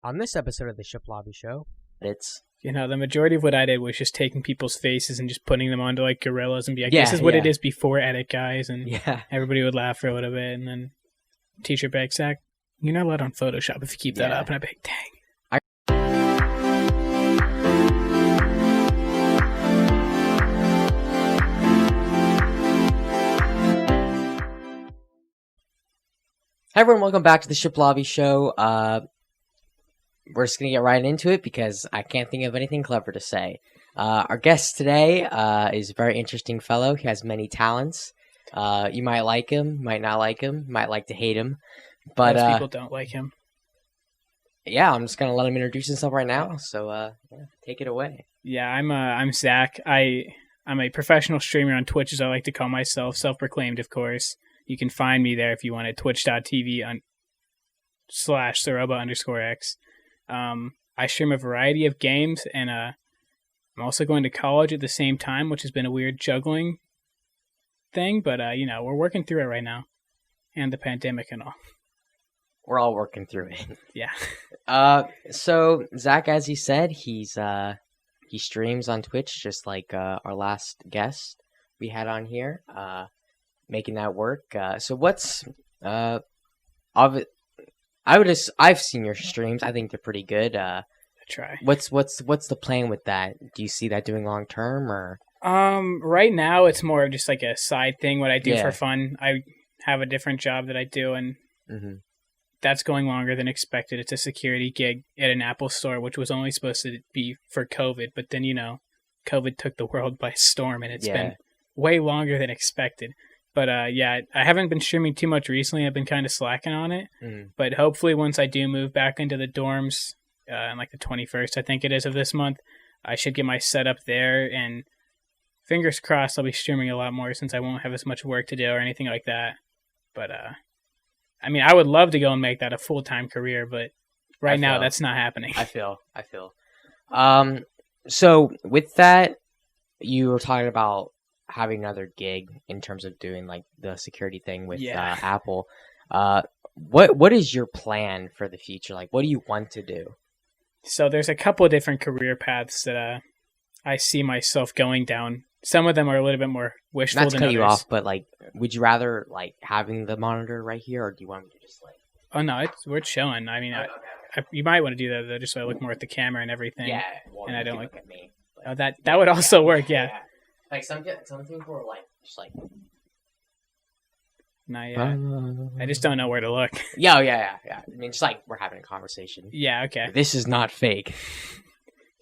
On this episode of the Shiplabi Show, the majority of what I did was just taking people's faces and just putting them onto like gorillas and be like, this is what it is before edit, guys. And everybody would laugh for a little bit. And then teacher would be like, Zach, you're not allowed on Photoshop if you keep that up. And I'd be like, dang. Hi everyone, welcome back to the Shiplabi Show. We're just going to get right into it because I can't think of anything clever to say. Our guest today is a very interesting fellow. He has many talents. You might like him, might not like him, might like to hate him. But most people don't like him. Yeah, I'm just going to let him introduce himself right now. So take it away. Yeah, I'm Zach. I'm a professional streamer on Twitch, as I like to call myself, self-proclaimed, of course. You can find me there if you want at twitch.tv/Saroba_X. I stream a variety of games, and I'm also going to college at the same time, which has been a weird juggling thing, but we're working through it right now, and the pandemic and all. We're all working through it. Yeah. So Zach, as he said, he streams on Twitch, just like our last guest we had on here. Making that work. So what's I've seen your streams. I think they're pretty good. I try. What's the plan with that? Do you see that doing long term or? Right now it's more of just like a side thing. What I do for fun. I have a different job that I do, and that's going longer than expected. It's a security gig at an Apple store, which was only supposed to be for COVID, but then COVID took the world by storm, and it's been way longer than expected. But I haven't been streaming too much recently. I've been kind of slacking on it. But hopefully once I do move back into the dorms on like the 21st, I think it is, of this month, I should get my setup there. And fingers crossed I'll be streaming a lot more since I won't have as much work to do or anything like that. But I would love to go and make that a full-time career, but right now that's not happening. I feel. So with that, you were talking about having another gig in terms of doing like the security thing with Apple. What is your plan for the future? Like, what do you want to do? So there's a couple of different career paths that I see myself going down. Some of them are a little bit more wishful than others. Not to cut you off, but like, would you rather like having the monitor right here, or do you want me to just like? Oh no, we're chilling. I mean, you might want to do that though, just so I look more at the camera and everything. Yeah, and I don't like at me. Oh, that would also work. Yeah. Like some people are like just like. Not yet. I just don't know where to look. Yeah. I mean, just like we're having a conversation. Yeah. Okay. This is not fake.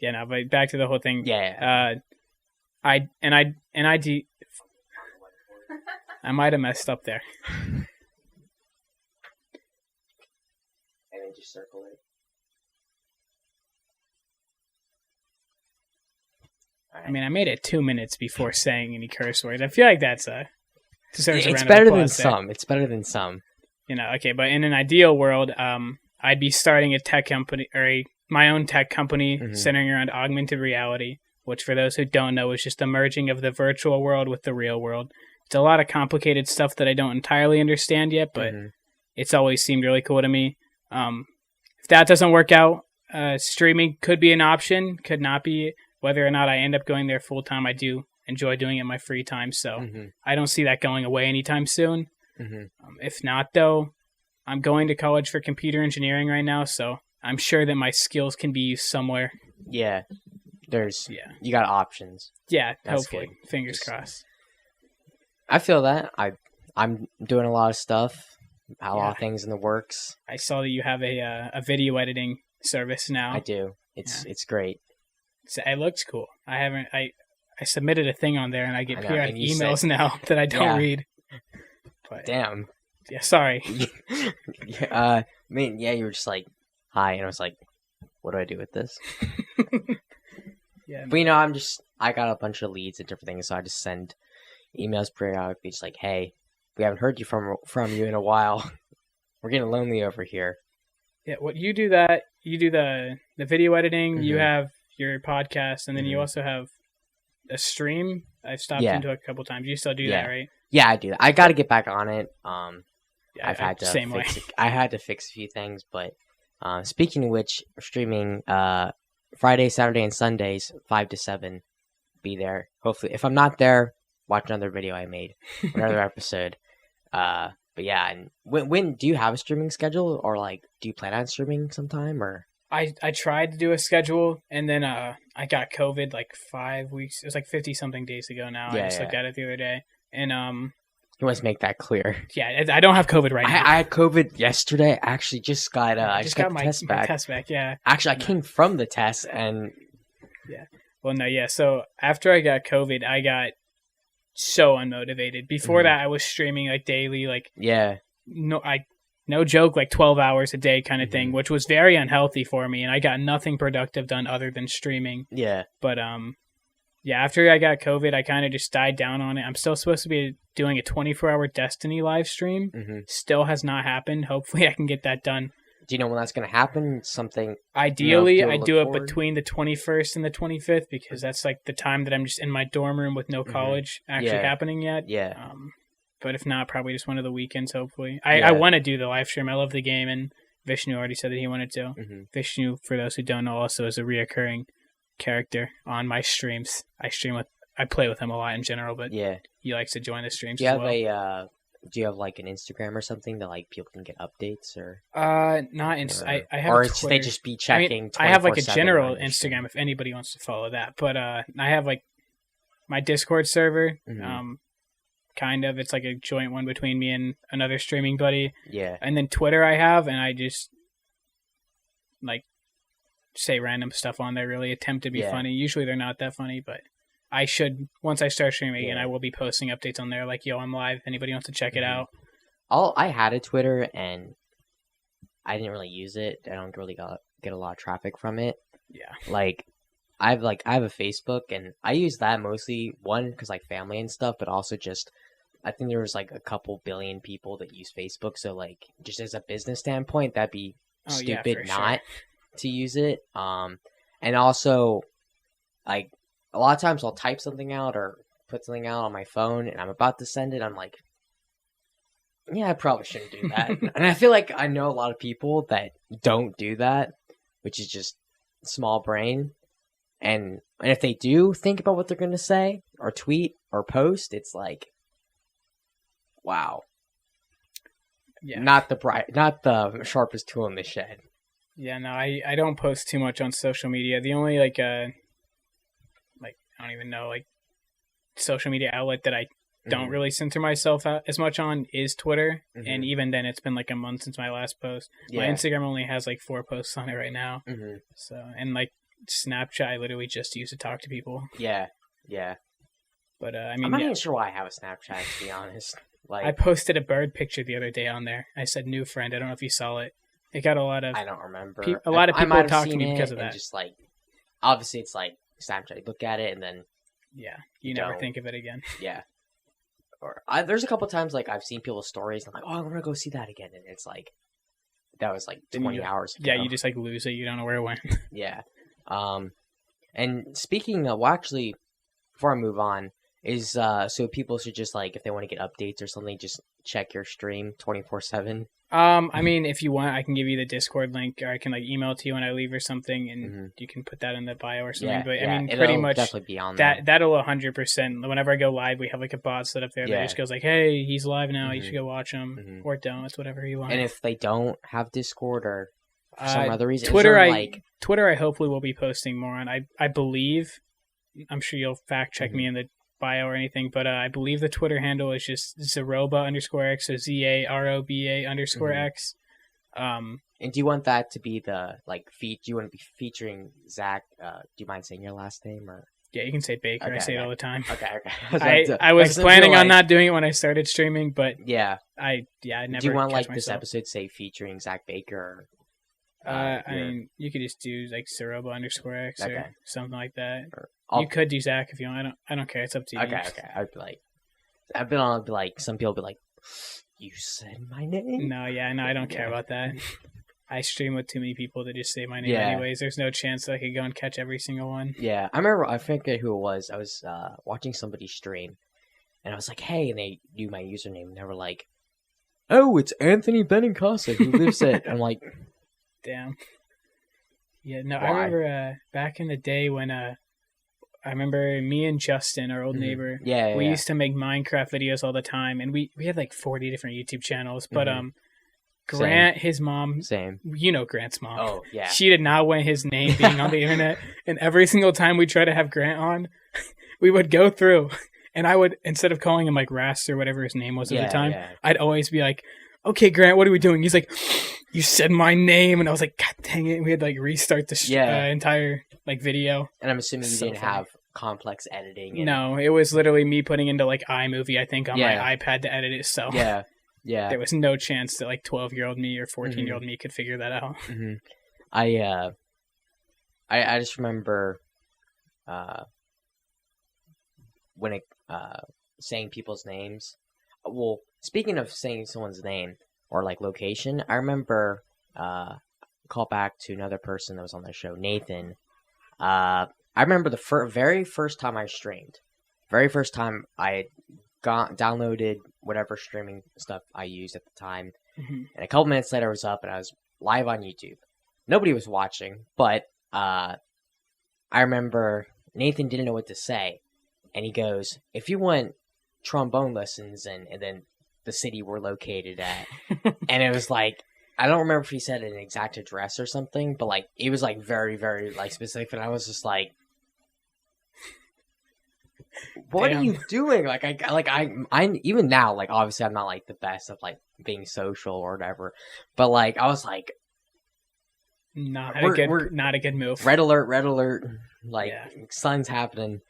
Yeah. No. But back to the whole thing. Yeah. I might have messed up there. And then just circle it. I mean, I made it 2 minutes before saying any curse words. I feel like that's it's better than some. It's better than some. Okay, but in an ideal world, I'd be starting a tech company or my own tech company centering around augmented reality, which for those who don't know is just the merging of the virtual world with the real world. It's a lot of complicated stuff that I don't entirely understand yet, but it's always seemed really cool to me. If that doesn't work out, streaming could be an option, could not be. Whether or not I end up going there full time, I do enjoy doing it in my free time, so I don't see that going away anytime soon. If not, though, I'm going to college for computer engineering right now, so I'm sure that my skills can be used somewhere. Yeah, you got options. Yeah, that's hopefully. Good. Fingers crossed. I feel that. I'm doing a lot of stuff, a lot of things in the works. I saw that you have a video editing service now. I do. It's great. It looks cool. I submitted a thing on there, and I get periodic emails now that I don't read. But, damn. Yeah, sorry. I mean, you were just like, hi, and I was like, what do I do with this? Yeah. But I got a bunch of leads and different things, so I just send emails periodically, just like, hey, we haven't heard from you in a while. We're getting lonely over here. Yeah, you do that. You do the video editing. You have your podcast, and then you also have a stream. I've stopped into it a couple times. You still do that, right? Yeah, I do that. I got to get back on it. I had to fix a few things, but Speaking of which, streaming Friday, Saturday, and Sundays, 5 to 7. Be there. Hopefully, if I'm not there, watch another video I made, another episode. But yeah, and when do you have a streaming schedule, or like do you plan on streaming sometime, or? I tried to do a schedule, and then I got COVID like 5 weeks. It was like 50-something days ago now. Yeah, I just looked at it the other day, and You must make that clear. yeah, I don't have COVID right now. I had COVID yesterday. I actually just got I just got my test back. test back. Yeah. Actually, I came from the test, and yeah. Well, no, yeah. So after I got COVID, I got so unmotivated. Before that, I was streaming like daily, like no joke, like 12 hours a day kind of thing, which was very unhealthy for me, and I got nothing productive done other than streaming. Yeah. But yeah, after I got COVID, I kind of just died down on it. I'm still supposed to be doing a 24-hour Destiny live stream. Still has not happened. Hopefully, I can get that done. Do you know when that's going to happen? Something. Ideally, I do it between the 21st and the 25th because that's like the time that I'm just in my dorm room with no college actually happening yet. Yeah. But if not, probably just one of the weekends, hopefully. I want to do the live stream. I love the game, and Vishnu already said that he wanted to. Vishnu, for those who don't know, also is a reoccurring character on my streams. I play with him a lot in general, but he likes to join the streams as well. Do you have like an Instagram or something that like people can get updates or? Not I have. Or a Twitter. they just be checking. I have like a general Instagram if anybody wants to follow that, but I have like my Discord server. Kind of, it's like a joint one between me and another streaming buddy. Yeah. And then Twitter I have, and I just like say random stuff on there. Really attempt to be funny. Usually they're not that funny, but I should, once I start streaming again, I will be posting updates on there. Like, yo, I'm live. Anybody wants to check it out? I had a Twitter, and I didn't really use it. I don't really get a lot of traffic from it. Yeah. Like, I have a Facebook, and I use that mostly, one, because like family and stuff, but also just, I think there was like a couple billion people that use Facebook, so like, just as a business standpoint, that'd be stupid not to use it. And also, like, a lot of times I'll type something out or put something out on my phone, and I'm about to send it, I'm like, yeah, I probably shouldn't do that. And I feel like I know a lot of people that don't do that, which is just small brain. And if they do think about what they're going to say or tweet or post, it's like, wow. Yeah. Not the sharpest tool in the shed. Yeah, no, I don't post too much on social media. The only like I don't even know, like social media outlet that I don't really censor myself out as much on is Twitter. And even then it's been like a month since my last post. My Instagram only has like 4 posts on it right now. So, and like Snapchat, I literally just use to talk to people. Yeah. But I mean, I'm not even sure why I have a Snapchat, to be honest. Like, I posted a bird picture the other day on there. I said new friend. I don't know if you saw it. It got a lot of. I don't remember. A lot of people talk to me because of that. Just like, obviously, it's like Snapchat. You look at it and then. Yeah, you never think of it again. Yeah. Or there's a couple times like I've seen people's stories and I'm like, oh, I'm gonna go see that again, and it's like that was like 20 hours ago. Yeah, you just like lose it. You don't know where it went. Yeah. And speaking of, well, actually, before I move on, is so people should just like if they want to get updates or something, just check your stream 24/7. I mean, if you want, I can give you the Discord link, or I can like email it to you when I leave or something, and you can put that in the bio or something. But I mean, pretty much definitely be on that'll 100%. Whenever I go live, we have like a bot set up there that just goes like, "Hey, he's live now. You should go watch him," or don't. It's whatever you want. And if they don't have Discord or for some other reason, Twitter, I hopefully will be posting more on. I believe, I'm sure you'll fact check me in the bio or anything, but I believe the Twitter handle is just Zaroba_X, so ZAROBA_X. And do you want that to be the do you want to be featuring Zach? Do you mind saying your last name or? Yeah, you can say Baker. Okay, I say it all the time. Okay. I was planning on not doing it when I started streaming, but I never. Do you want like this episode say featuring Zach Baker? Or, I mean, you could just do like Zaroba_X or something like that. You could do Zach if you want. I don't care. It's up to you. Okay. I've been on like some people be like, you said my name. No, I don't care about that. I stream with too many people to just say my name anyways. There's no chance that I could go and catch every single one. Yeah, I remember. I forget who it was. I was watching somebody stream, and I was like, hey, and they knew my username, and they were like, oh, it's Anthony Benincasa who lives at. I'm like, Damn. Yeah, no, Why? I remember back in the day when I remember me and Justin, our old neighbor, we used to make Minecraft videos all the time, and we had like 40 different YouTube channels, but Grant, his mom, you know Grant's mom. Oh, yeah. She did not want his name being on the internet, and every single time we try to have Grant on, we would go through, and I would, instead of calling him like Rast or whatever his name was at the time, I'd always be like, okay, Grant, what are we doing? He's like, you said my name, and I was like, God dang it. We had to like restart the entire like video. And I'm assuming you didn't have complex editing. No, it was literally me putting into like iMovie, I think, on my iPad to edit it. So yeah, there was no chance that like 12-year-old me or 14-year-old me could figure that out. I just remember when it saying people's names. Well, speaking of saying someone's name or like location, I remember call back to another person that was on the show, Nathan. I remember the very first time I streamed, very first time I downloaded whatever streaming stuff I used at the time, and a couple minutes later I was up and I was live on YouTube. Nobody was watching, but I remember Nathan didn't know what to say, and he goes, "If you want trombone lessons," and then the city we're located at, and it was like, I don't remember if he said an exact address or something, but like it was like very, very like specific, and I was just like, what are you doing? Like I even now, like obviously I'm not like the best of like being social or whatever, but like I was like, not a good move. Red alert, like something's happening,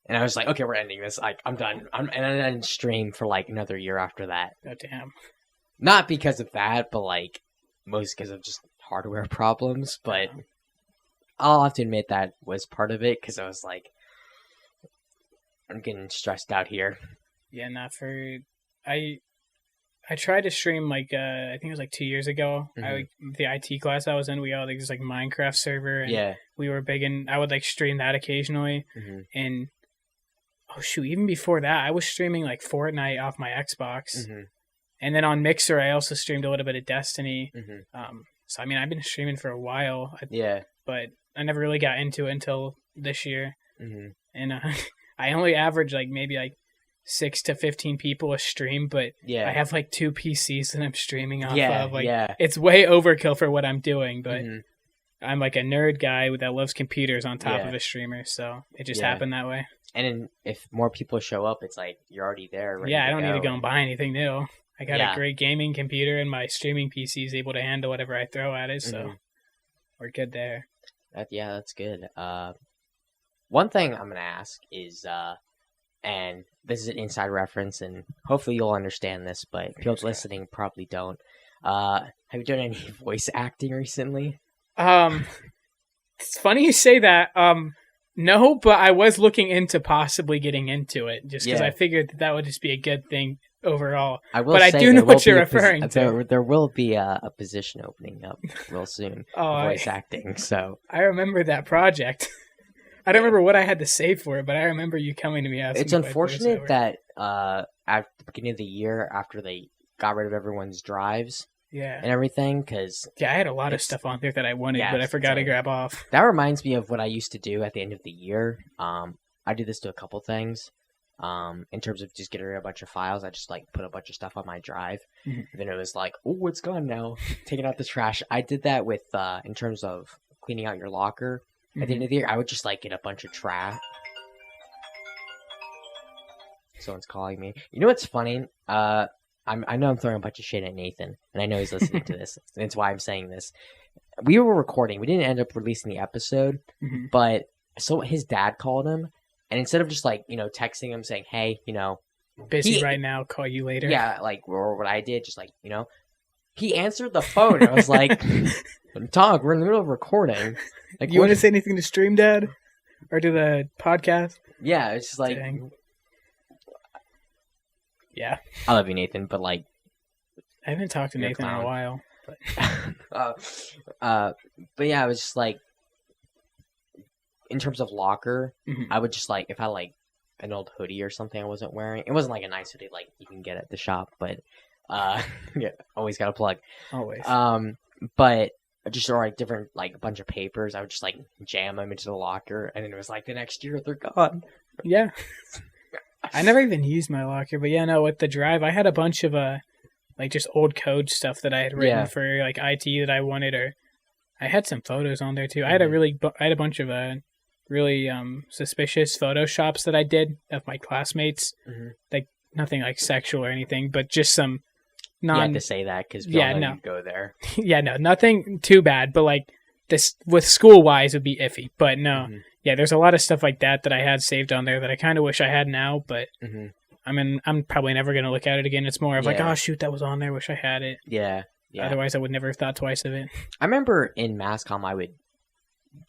and I was like, okay, we're ending this. Like I'm done. And I didn't stream for like another year after that. Oh damn! Not because of that, but like mostly because of just hardware problems. But I'll have to admit that was part of it because I was like, I'm getting stressed out here. Yeah, I tried to stream like I think it was like 2 years ago. The IT class I was in, we had like this like Minecraft server, and we were big, and I would like stream that occasionally. And oh shoot, even before that, I was streaming like Fortnite off my Xbox, and then on Mixer I also streamed a little bit of Destiny. So I mean, I've been streaming for a while. But I never really got into it until this year, and I only average like maybe like 6 to 15 people a stream, but I have like 2 PCs that I'm streaming off of. Like it's way overkill for what I'm doing, but I'm like a nerd guy that loves computers on top of a streamer, so it just happened that way. And if more people show up, it's like you're already there. I don't need to go and buy anything new. I got a great gaming computer, and my streaming PC is able to handle whatever I throw at it, so we're good there. That's good. One thing I'm gonna ask is, and this is an inside reference, and hopefully you'll understand this, but people listening probably don't. Have you done any voice acting recently? It's funny you say that. No, but I was looking into possibly getting into it, just because I figured that would just be a good thing overall. I do know what you're referring to. There will be a position opening up real soon for voice acting. So I remember that project. I don't remember what I had to say for it, but I remember you coming to me asking. It's unfortunate that at the beginning of the year, after they got rid of everyone's drives and everything, because I had a lot of stuff on there that I wanted, but I forgot to grab off. That reminds me of what I used to do at the end of the year. I do this to a couple things. In terms of just getting rid of a bunch of files, I just like put a bunch of stuff on my drive. And then it was like, oh, it's gone now. Taking out the trash. I did that with in terms of cleaning out your locker. At the end of the year, I would just like get a bunch of trash. Someone's calling me. You know what's funny? I know I'm throwing a bunch of shit at Nathan, and I know he's listening to this. That's why I'm saying this. We were recording. We didn't end up releasing the episode, but so his dad called him, and instead of just like texting him saying, "Hey, busy right now, call you later." Yeah, like or what I did, just like he answered the phone. I was like, "Dog, we're in the middle of recording. Like, you want to say anything to Stream Dad or to the podcast?" Yeah, it's just like, yeah, I love you, Nathan, but like, I haven't talked to Nathan in a while. But yeah, I was just like, in terms of locker, I would just like if I like an old hoodie or something I wasn't wearing. It wasn't like a nice hoodie like you can get at the shop, but always got to plug. Always. But just or like different like a bunch of papers. I would just like jam them into the locker, and then it was like the next year they're gone. Yeah. I never even used my locker, but yeah, no, with the drive, I had a bunch of like just old code stuff that I had written for like IT that I wanted, or I had some photos on there too. I had a bunch of really suspicious photoshops that I did of my classmates, like nothing like sexual or anything, but just some You had to say that because we all know you'd go there. Yeah, no, nothing too bad, but like this with school wise would be iffy. But no, yeah, there's a lot of stuff like that I had saved on there that I kind of wish I had now, but I mean, I'm probably never gonna look at it again. It's more of like, oh shoot, that was on there. Wish I had it. Yeah. Otherwise, I would never have thought twice of it. I remember in MassCom, I would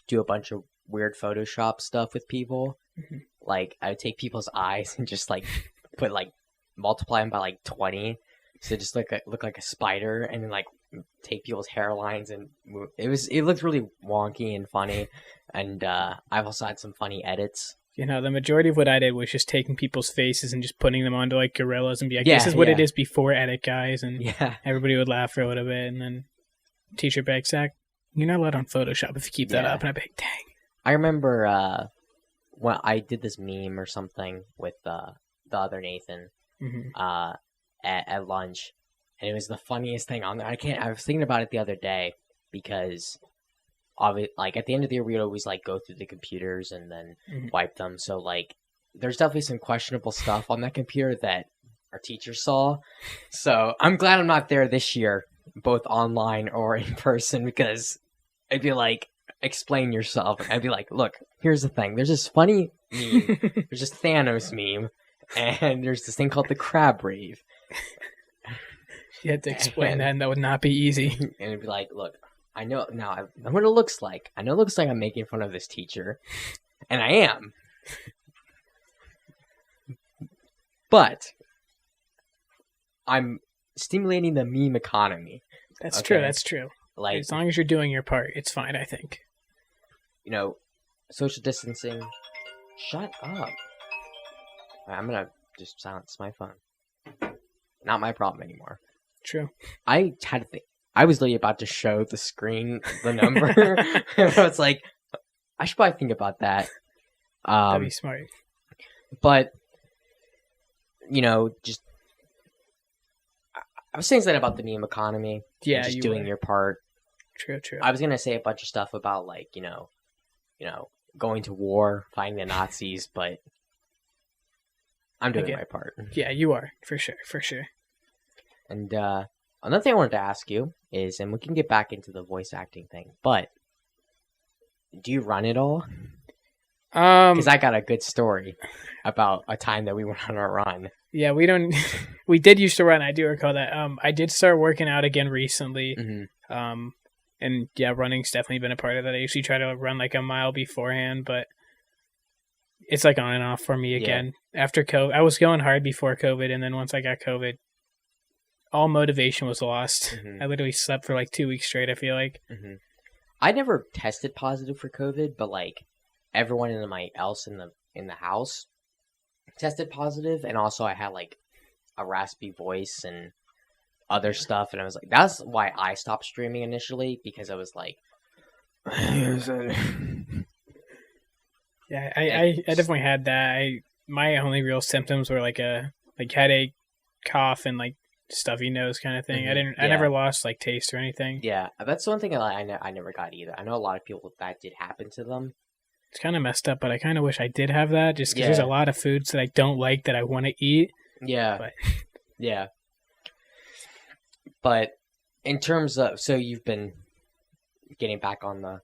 do a bunch of weird Photoshop stuff with people. Like I would take people's eyes and just like put like multiply them by like 20. So just look like a spider, and then like take people's hairlines and move. It looked really wonky and funny, and I've also had some funny edits. You know, the majority of what I did was just taking people's faces and just putting them onto like gorillas and be like, this is what it is before edit, guys, and everybody would laugh for a little bit, and then teacher back Zach, you're not allowed on Photoshop if you keep that up, and I'd be like, dang. I remember when I did this meme or something with the other Nathan. At lunch, and it was the funniest thing on there. I was thinking about it the other day because like at the end of the year we'd always like go through the computers and then wipe them. So like there's definitely some questionable stuff on that computer that our teacher saw. So I'm glad I'm not there this year, both online or in person, because I'd be like, explain yourself. I'd be like, look, here's the thing. There's this funny meme. There's this Thanos meme. And there's this thing called the crab rave. You had to explain that, and that would not be easy. And it'd be like, look, I know now. I know what it looks like. I know it looks like I'm making fun of this teacher, and I am. But I'm stimulating the meme economy. That's true. That's true. Like, as long as you're doing your part, it's fine, I think. You know, social distancing. Shut up. I'm going to just silence my phone. Not my problem anymore. True. I had to think. I was literally about to show the screen the number. And I was like, I should probably think about that. That'd be smart. But, you know, just... I was saying something about the meme economy. Yeah, just doing your part. True. I was going to say a bunch of stuff about, like, you know, going to war, fighting the Nazis, but... I'm doing my part. Yeah, you are. For sure. And another thing I wanted to ask you is, and we can get back into the voice acting thing, but do you run at all? Because I got a good story about a time that we went on a run. Yeah, we don't... we did used to run. I do recall that. I did start working out again recently. And yeah, running's definitely been a part of that. I usually try to run like a mile beforehand, but it's like on and off for me again. After COVID, I was going hard before COVID, and then once I got COVID, all motivation was lost. I literally slept for like 2 weeks straight, I feel like. I never tested positive for COVID, but like everyone else in the house tested positive, and also I had like a raspy voice and other stuff, and I was like, that's why I stopped streaming initially, because I was like, yeah, I definitely had that. My only real symptoms were like a headache, cough, and like stuffy nose kind of thing. I never lost like taste or anything. Yeah, that's one thing I never got either. I know a lot of people that did happen to them. It's kind of messed up, but I kind of wish I did have that, just because there's a lot of foods that I don't like that I want to eat. Yeah, but... yeah. But in terms of, so you've been getting back on the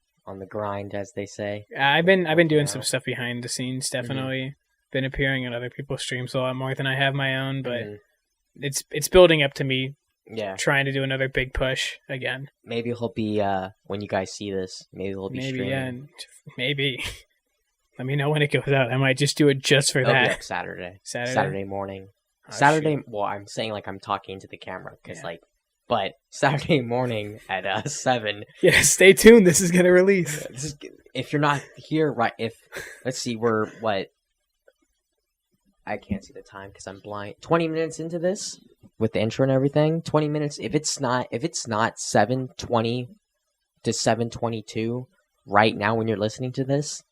grind, as they say. I've been doing some stuff behind the scenes, definitely. Been appearing on other people's streams a lot more than I have my own, but it's building up to me. Yeah, trying to do another big push again. Maybe he'll be when you guys see this. Maybe he'll be streaming. Yeah, maybe. Let me know when it goes out. I might just do it just for that. Be up Saturday morning. Saturday. Shoot. Well, I'm saying like I'm talking to the camera because but Saturday morning at 7. Yeah, stay tuned. This is gonna release. If you're not here, right? Let's see, we're what? I can't see the time because I'm blind. 20 minutes into this with the intro and everything. 20 minutes. If it's not 7:22 to 7:22 right now when you're listening to this,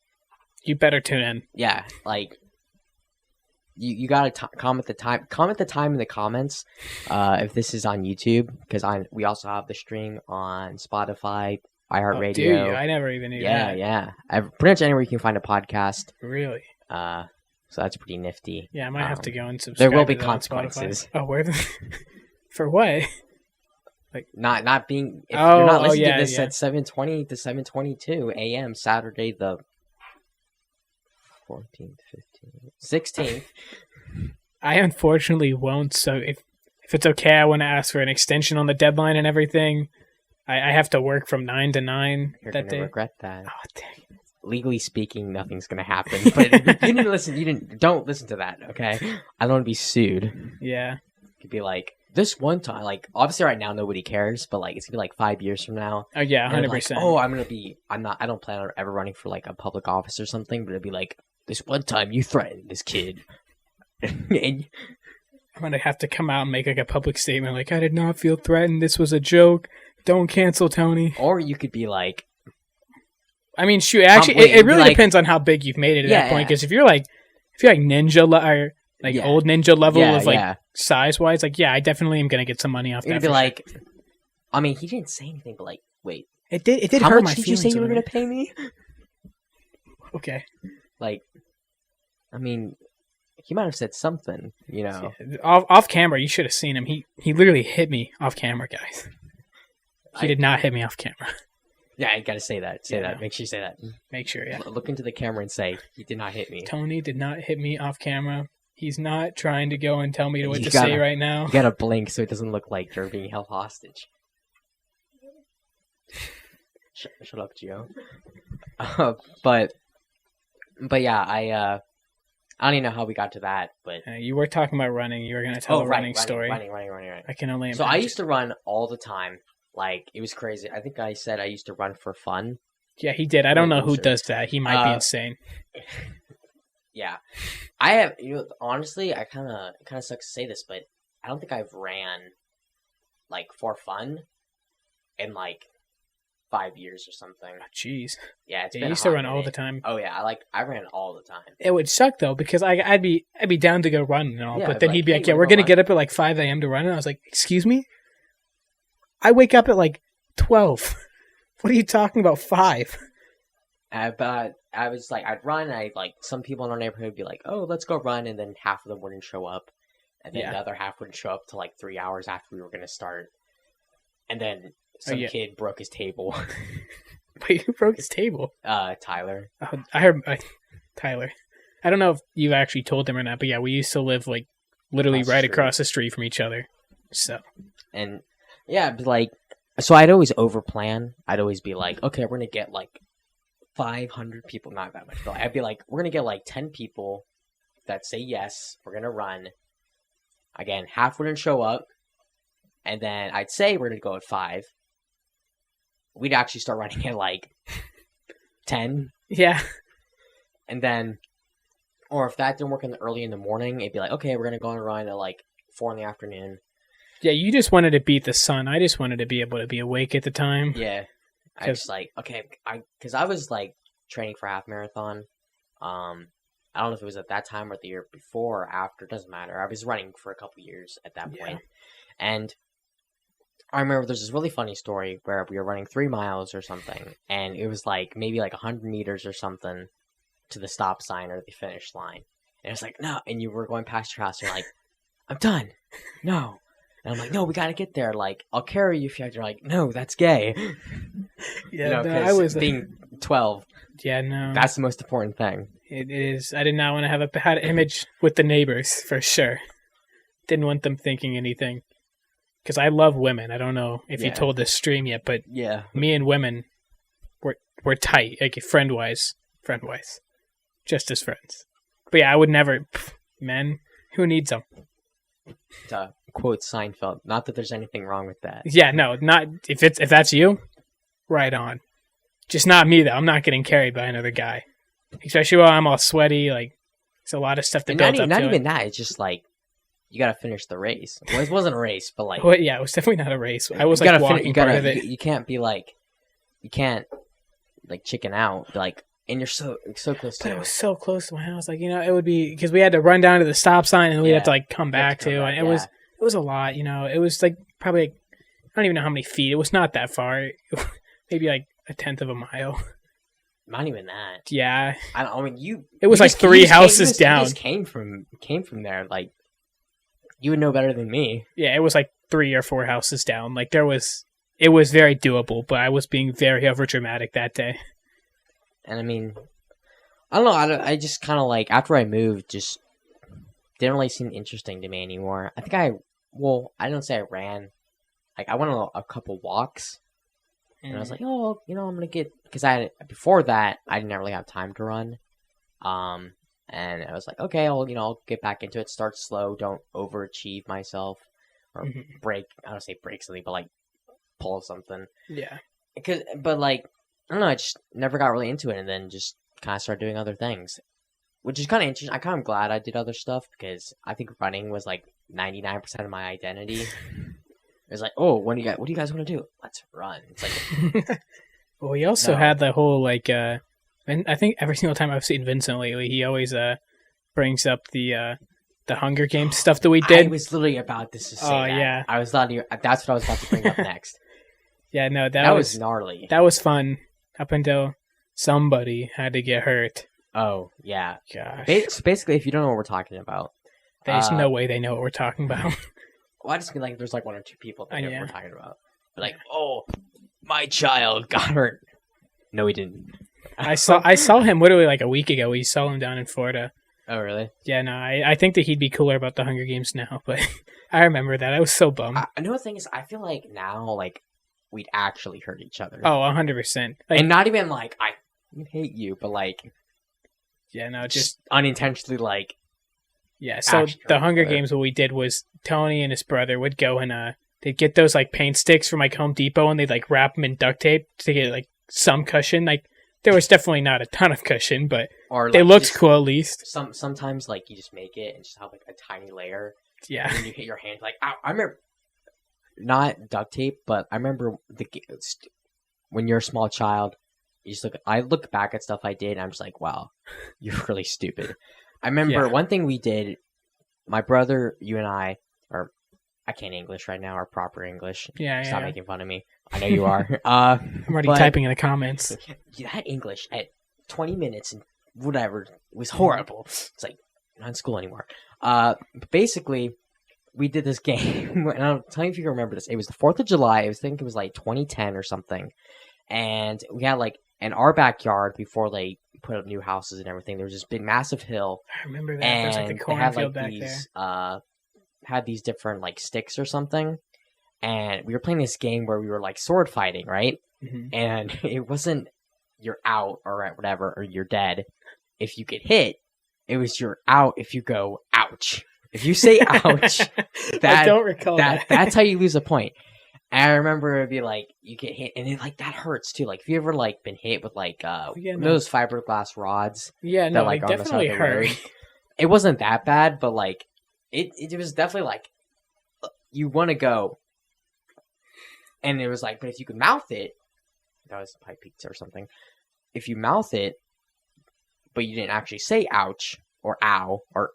you better tune in. Yeah, like you gotta comment the time. Comment the time in the comments if this is on YouTube, because we also have the stream on Spotify, iHeartRadio. Do you? I never even knew that. Yeah. Pretty much anywhere you can find a podcast. Really? So that's pretty nifty. Yeah, I might have to go and subscribe. There will be to consequences. Oh, where? For what? Like not being. If you're not listening to this at 7:20 to 7:22 a.m. Saturday the 14th, 15th, 16th. I unfortunately won't. So if it's okay, I want to ask for an extension on the deadline and everything. I have to work from 9 to 9 You're that day. You're gonna regret that. Oh, dang. Legally speaking, nothing's gonna happen. But you didn't listen. Don't listen to that. Okay, I don't want to be sued. Yeah. You'd be like, this one time, like obviously right now nobody cares, but like it's gonna be like 5 years from now. Oh yeah, 100%. Like, I don't plan on ever running for like a public office or something, but it'd be like, this one time you threatened this kid. And I'm gonna have to come out and make like a public statement, like I did not feel threatened. This was a joke. Don't cancel Tony. Or you could be like, I mean, shoot. Actually, it really depends on how big you've made it at that point. Because if you're like ninja or like old ninja level of like size wise, like I definitely am gonna get some money off that. You'd be like, I mean, he didn't say anything, but like, wait, it did hurt my feelings. How much did you say you were gonna pay me? Okay. Like, I mean, he might have said something, you know. Off camera, you should have seen him. He literally hit me off camera, guys. He did not hit me off camera. Yeah, I gotta say that. Say that. Make sure you say that. Make sure, yeah. Look into the camera and say, he did not hit me. Tony did not hit me off camera. He's not trying to go and tell me what to say right now. You gotta blink so it doesn't look like you're being held hostage. Shut up, Gio. But yeah, I don't even know how we got to that, but you were talking about running. You were going to tell a running story. Running. I can only imagine. So I used to run all the time. Like, it was crazy. I think I said I used to run for fun. Yeah, he did. I don't know who does that. He might be insane. Yeah. I have, honestly, I kind of sucks to say this, but I don't think I've ran, like, for fun in, like, 5 years or something. Oh, jeez. Yeah, it's been been I used to run all the time. Oh yeah, I ran all the time. It would suck though, because I'd be down to go run and all, but then he'd be like, "Yeah, we're gonna get up at like 5 a.m. to run," and I was like, "Excuse me? I wake up at like 12. What are you talking about 5?" But I was like, I'd run. Some people in our neighborhood would be like, "Oh, let's go run," and then half of them wouldn't show up, and then the other half wouldn't show up till like 3 hours after we were gonna start, and then some kid broke his table. Wait, who broke his table? Tyler. Oh, I heard Tyler. I don't know if you've actually told him or not, but yeah, we used to live like literally across the street from each other. So. And yeah, but like, so I'd always overplan. I'd always be like, okay, we're gonna get like 500 people, not that much, but I'd be like, we're gonna get like 10 people that say yes, we're gonna run. Again, half wouldn't show up, and then I'd say we're gonna go at 5. We'd actually start running at like 10. Yeah. And then, or if that didn't work early in the morning, it'd be like, okay, we're going to go on a run at like 4 in the afternoon. Yeah, you just wanted to beat the sun. I just wanted to be able to be awake at the time. Yeah. I was like, okay, because I was like training for half marathon. I don't know if it was at that time or the year before or after, it doesn't matter. I was running for a couple years at that point. And I remember there's this really funny story where we were running 3 miles or something, and it was like maybe like 100 meters or something to the stop sign or the finish line. And it was like, no, and you were going past your house, and you're like, I'm done. No. And I'm like, no, we got to get there. Like, I'll carry you if you have to. You're like, no, that's gay. Yeah, I was being 12. Yeah, no. That's the most important thing. It is. I did not want to have a bad image with the neighbors, for sure. Didn't want them thinking anything. Because I love women. I don't know if you told this stream yet, but me and women, we're tight, like friend-wise. Just as friends. But yeah, I would never, men, who needs them? To quote Seinfeld, not that there's anything wrong with that. Yeah, no, not, if that's you, right on. Just not me, though. I'm not getting carried by another guy. Especially while I'm all sweaty, like, it's a lot of stuff to build up. Not even that, it's just like, you gotta finish the race. Well, it wasn't a race, but like... Well, yeah, it was definitely not a race. I was like walking part of it. You can't be like... you can't like chicken out. Like, and you're so close to it. But it was so close to my house. Like, it would be because we had to run down to the stop sign and we'd have to like come back to, and it was a lot. It was like probably I don't even know how many feet. It was not that far. Maybe like a tenth of a mile. Not even that. Yeah. I mean, you. It was like three houses down. You just came from there. Like, you would know better than me. Yeah, it was like 3 or 4 houses down. Like it was very doable, but I was being very overdramatic that day. And I mean, I don't know. I just kind of like after I moved, just didn't really seem interesting to me anymore. I think I don't say I ran. Like I went on a couple walks. And I was like, oh, I'm gonna because before that I didn't really have time to run, and I was like, okay, I'll get back into it. Start slow, don't overachieve myself, or break. I don't say break something, but like pull something. Yeah. But like I don't know, I just never got really into it, and then just kind of started doing other things, which is kind of interesting. I'm kind of glad I did other stuff because I think running was like 99% of my identity. It's like, oh, what do you guys want to do? Let's run. It's like, well, we also had the whole like, and I think every single time I've seen Vincent lately, he always brings up the Hunger Games stuff that we did. I was literally about to say that. Oh yeah, that's what I was about to bring up next. Yeah, no, that was gnarly. That was fun up until somebody had to get hurt. Oh yeah, gosh. Basically, if you don't know what we're talking about, there's no way they know what we're talking about. Well, I just mean like there's like 1 or 2 people that know what we're talking about. But like, oh, my child got hurt. No, he didn't. I saw him literally like a week ago. We saw him down in Florida. Oh, really? Yeah, no, I think that he'd be cooler about the Hunger Games now, but I remember that. I was so bummed. Another thing is, I feel like now, like, we'd actually hurt each other. Oh, 100%. Like, and not even like, I hate you, but like... Yeah, no, just unintentionally, like... Yeah, so the Hunger Games, what we did was Tony and his brother would go and they'd get those like paint sticks from like Home Depot and they'd like wrap them in duct tape to get like some cushion. Like there was definitely not a ton of cushion, but they looked cool at least. Sometimes like you just make it and just have like a tiny layer. Yeah. And then you hit your hand like, ow. I remember, not duct tape, but I remember when you're a small child, I look back at stuff I did and I'm just like, wow, you're really stupid. I remember one thing we did, my brother, you and I can't English right now, or proper English. Stop making fun of me. I know you are. I'm already typing in the comments. That English at 20 minutes and whatever was horrible. It's like, not in school anymore. Basically, we did this game, and I'll tell you if you can remember this. It was the 4th of July. I think it was like 2010 or something. And we had like, in our backyard, before they put up new houses and everything, there was this big massive hill. I remember that. There's like the cornfield back there. Had these different like sticks or something, and we were playing this game where we were like sword fighting, right? Mm-hmm. And it wasn't you're out or whatever or you're dead if you get hit. It was you're out if you go ouch. If you say ouch, I don't recall that. That's how you lose a point. And I remember it'd be like you get hit, and it like that hurts too. Like if you ever like been hit with like those fiberglass rods, that like definitely hurt. It wasn't that bad, but like it was definitely like you want to go, and it was like, but if you could mouth it, that was pie pizza or something. If you mouth it, but you didn't actually say ouch or ow or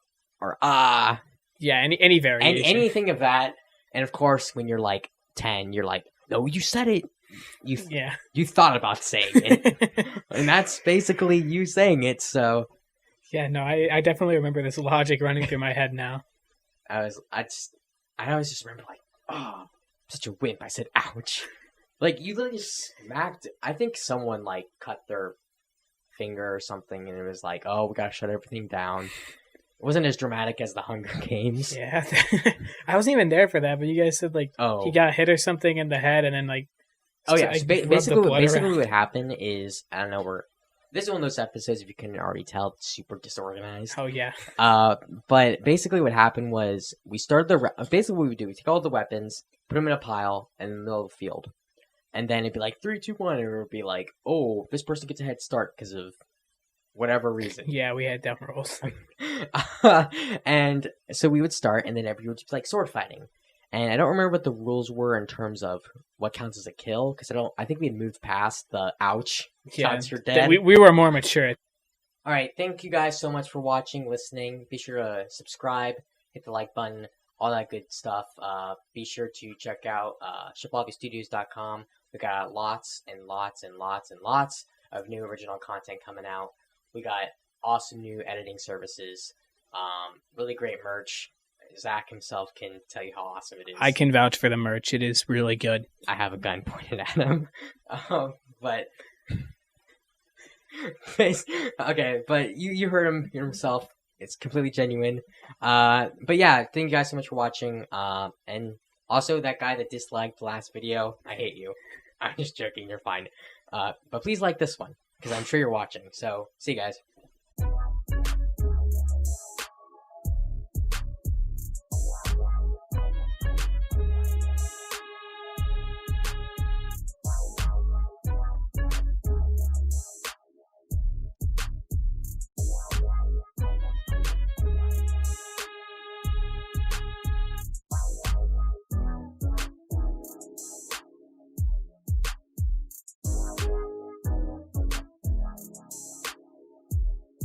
any variation, anything of that, and of course when you're like 10, you're like, no, you said it. You thought about saying it, and that's basically you saying it. So, I definitely remember this logic running through my head now. I always just remember like, oh, I'm such a wimp. I said ouch. Like you literally smacked. I think someone like cut their finger or something, and it was like, oh, we gotta shut everything down. It wasn't as dramatic as the Hunger Games. Yeah, I wasn't even there for that, but you guys said like he got hit or something in the head, and then like basically what happened is, I don't know, this is one of those episodes, if you couldn't already tell, it's super disorganized. Oh yeah. But basically what happened was we started basically what we would do, we take all the weapons, put them in a pile in the middle of the field, and then it'd be like 3, 2, 1, and it would be like, oh, this person gets a head start because of whatever reason. Yeah, we had dumb rules. And so we would start, and then everyone would just be like sword fighting. And I don't remember what the rules were in terms of what counts as a kill, because I think we had moved past the ouch, counts you're dead. We were more mature. All right, thank you guys so much for watching, listening. Be sure to subscribe, hit the like button, all that good stuff. Be sure to check out shiplabistudios.com. We got lots and lots and lots and lots of new original content coming out. We got awesome new editing services, really great merch. Zach himself can tell you how awesome it is. I can vouch for the merch. It is really good. I have a gun pointed at him. But okay, but you heard him himself. It's completely genuine. But yeah, thank you guys so much for watching. And also that guy that disliked the last video, I hate you. I'm just joking. You're fine. But please like this one because I'm sure you're watching. So see you guys.